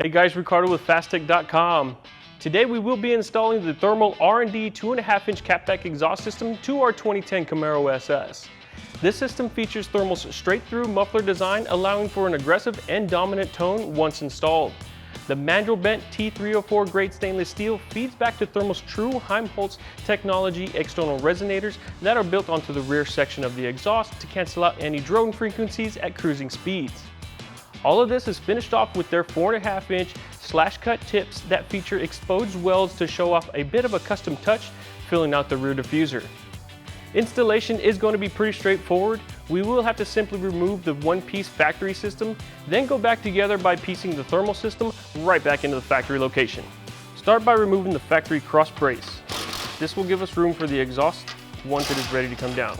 Hey guys, Ricardo with Phastek.com. Today we will be installing the thermal R&D 2.5-inch catback exhaust system to our 2010 Camaro SS. This system features thermal's straight-through muffler design, allowing for an aggressive and dominant tone once installed. The mandrel bent T304 grade stainless steel feeds back to thermal's true Helmholtz technology external resonators that are built onto the rear section of the exhaust to cancel out any drone frequencies at cruising speeds. All of this is finished off with their 4.5-inch slash-cut tips that feature exposed welds to show off a bit of a custom touch, filling out the rear diffuser. Installation is going to be pretty straightforward. We will have to simply remove the one-piece factory system, then go back together by piecing the thermal system right back into the factory location. Start by removing the factory cross brace. This will give us room for the exhaust once it is ready to come down.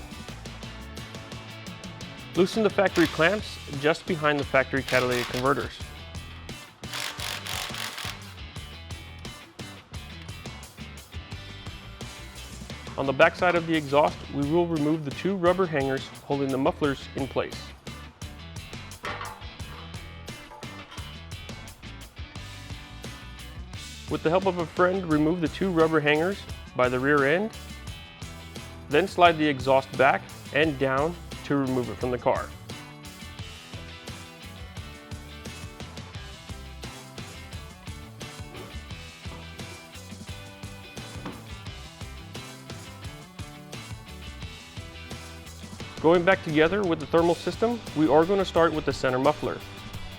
Loosen the factory clamps just behind the factory catalytic converters. On the back side of the exhaust, we will remove the two rubber hangers holding the mufflers in place. With the help of a friend, remove the two rubber hangers by the rear end, then slide the exhaust back and down to remove it from the car. Going back together with the thermal system, we are going to start with the center muffler.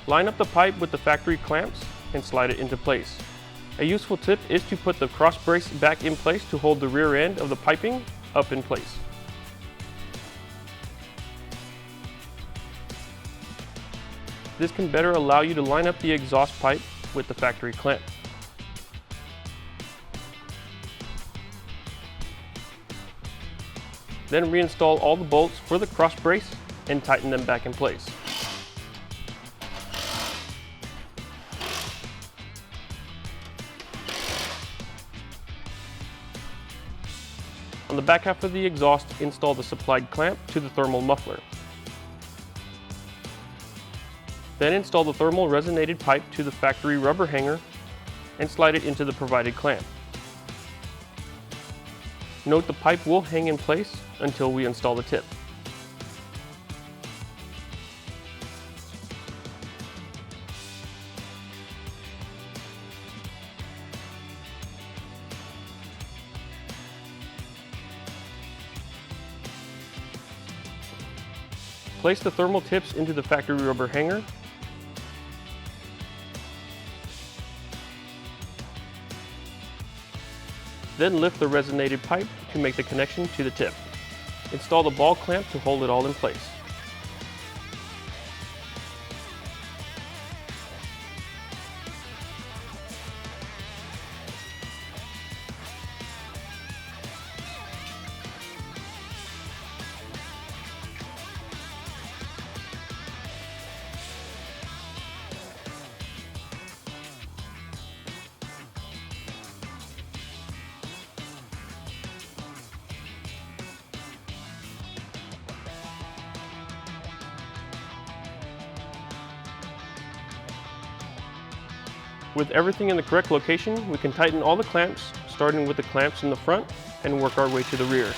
Line up the pipe with the factory clamps and slide it into place. A useful tip is to put the cross brace back in place to hold the rear end of the piping up in place. This can better allow you to line up the exhaust pipe with the factory clamp. Then reinstall all the bolts for the cross brace and tighten them back in place. On the back half of the exhaust, install the supplied clamp to the thermal muffler. Then install the thermal resonated pipe to the factory rubber hanger and slide it into the provided clamp. Note the pipe will hang in place until we install the tip. Place the thermal tips into the factory rubber hanger. Then lift the resonated pipe to make the connection to the tip. Install the ball clamp to hold it all in place. With everything in the correct location, we can tighten all the clamps, starting with the clamps in the front and work our way to the rear.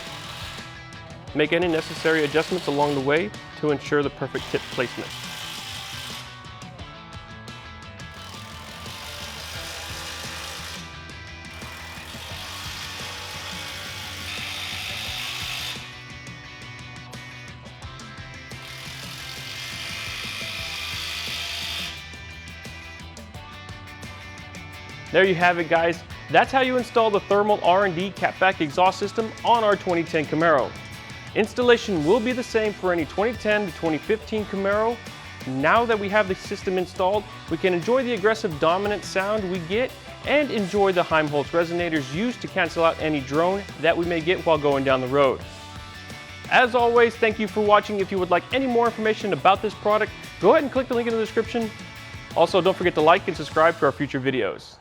Make any necessary adjustments along the way to ensure the perfect tip placement. There you have it, guys. That's how you install the thermal R&D catback exhaust system on our 2010 Camaro. Installation will be the same for any 2010 to 2015 Camaro. Now that we have the system installed, we can enjoy the aggressive dominant sound we get and enjoy the Helmholtz resonators used to cancel out any drone that we may get while going down the road. As always, thank you for watching. If you would like any more information about this product, go ahead and click the link in the description. Also, don't forget to like and subscribe to our future videos.